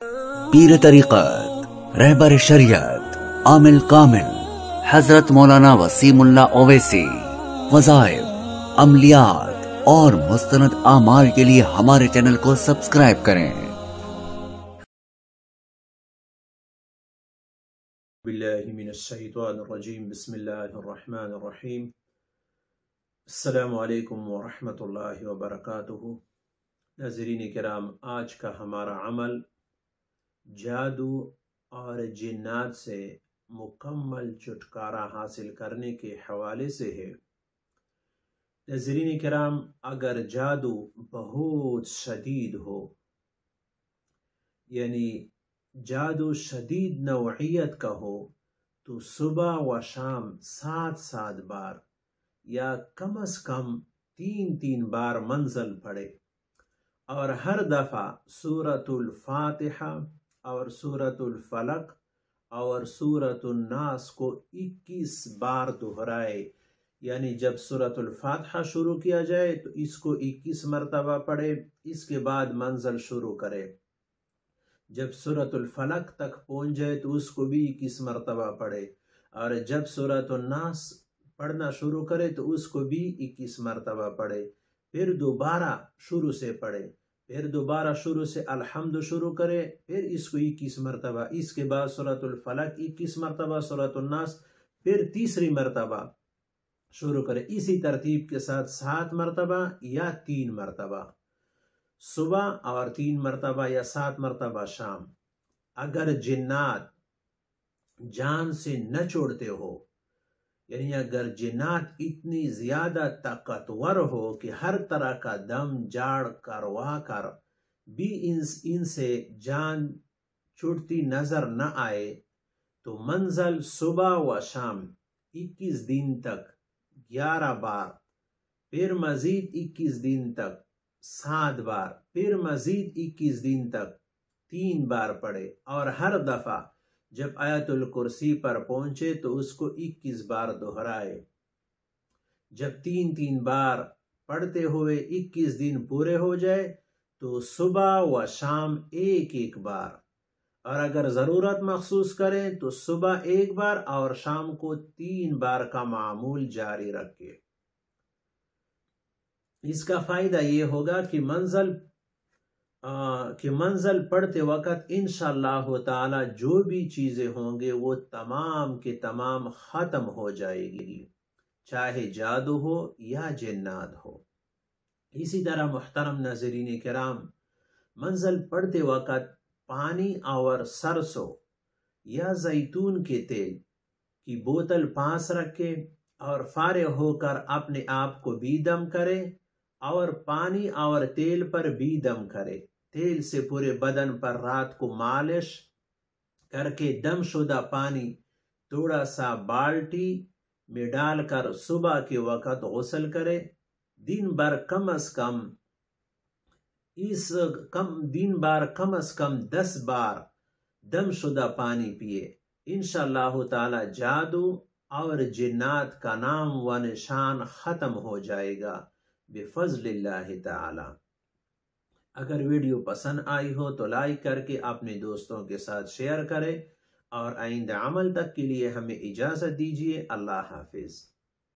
پیر طریقت رہبر شریعت عامل کامل حضرت مولانا وسیم اللہ اویسی وظائف عملیات اور مستند اعمال کے لیے ہمارے چینل کو سبسکرائب کریں۔ باللہ من الشیطان الرجیم، بسم اللہ الرحمن الرحیم۔ السلام علیکم ورحمۃ اللہ وبرکاتہ۔ ناظرین کرام، آج کا ہمارا عمل جادو اور جنات سے مکمل چھٹکارا حاصل کرنے کے حوالے سے ہے۔ ناظرین کرام، اگر جادو بہت شدید ہو، یعنی جادو شدید نوعیت کا ہو، تو صبح و شام 7 بار یا کم از کم 3 بار منزل پڑھے، اور ہر دفعہ سورۃ الفاتحہ اور سورۃ الفلق اور سورۃ الناس کو 21 بار دہرائے۔ یعنی جب سورۃ الفاتحہ شروع کیا جائے تو اس کو 21 مرتبہ پڑھے، اس کے بعد منزل شروع کرے۔ جب سورۃ الفلق تک پہنچ جائے تو اس کو بھی 21 مرتبہ پڑھے، اور جب سورۃ الناس پڑھنا شروع کرے تو اس کو بھی 21 مرتبہ پڑھے۔ پھر دوبارہ شروع سے پڑھے، پھر دوبارہ شروع سے الحمد شروع کرے، پھر اس کو 21 مرتبہ، اس کے بعد سورۃ الفلق 21 مرتبہ، سورۃ الناس، پھر تیسری مرتبہ شروع کرے۔ اسی ترتیب کے ساتھ 7 مرتبہ یا 3 مرتبہ صبح اور 3 مرتبہ یا 7 مرتبہ شام۔ اگر جنات جان سے نہ چھوڑتے ہو، یعنی اگر جنات اتنی زیادہ طاقتور ہو کہ ہر طرح کا دم جاڑ کروا کر بھی ان سے جان چھوٹتی نظر نہ آئے، تو منزل صبح و شام 21 دن تک 11 بار، پھر مزید 21 دن تک 7 بار، پھر مزید 21 دن تک 3 بار پڑھے، اور ہر دفعہ جب آیت الکرسی پر پہنچے تو اس کو 21 بار دہرائے۔ جب 3 بار پڑھتے ہوئے 21 دن پورے ہو جائے تو صبح و شام 1 بار، اور اگر ضرورت محسوس کریں تو صبح 1 بار اور شام کو 3 بار کا معمول جاری رکھے۔ اس کا فائدہ یہ ہوگا کہ منزل پڑھتے وقت انشاءاللہ تعالی جو بھی چیزیں ہوں گے وہ تمام کے تمام ختم ہو جائے گی، چاہے جادو ہو یا جنات ہو۔ اسی طرح محترم ناظرین کرام، منزل پڑھتے وقت پانی اور سرسوں یا زیتون کے تیل کی بوتل پاس رکھے اور فارغ ہو کر اپنے آپ کو بھی دم کرے، اور پانی اور تیل پر بھی دم کرے۔ تیل سے پورے بدن پر رات کو مالش کر کے دم شدہ پانی تھوڑا سا بالٹی میں ڈال کر صبح کے وقت غسل کرے۔ دن بھر کم از کم 10 بار دم شدہ پانی پیے۔ انشاءاللہ تعالی جادو اور جنات کا نام و نشان ختم ہو جائے گا بفضل اللہ تعالی۔ اگر ویڈیو پسند آئی ہو تو لائک کر کے اپنے دوستوں کے ساتھ شیئر کریں، اور آئندہ عمل تک کے لیے ہمیں اجازت دیجیے۔ اللہ حافظ۔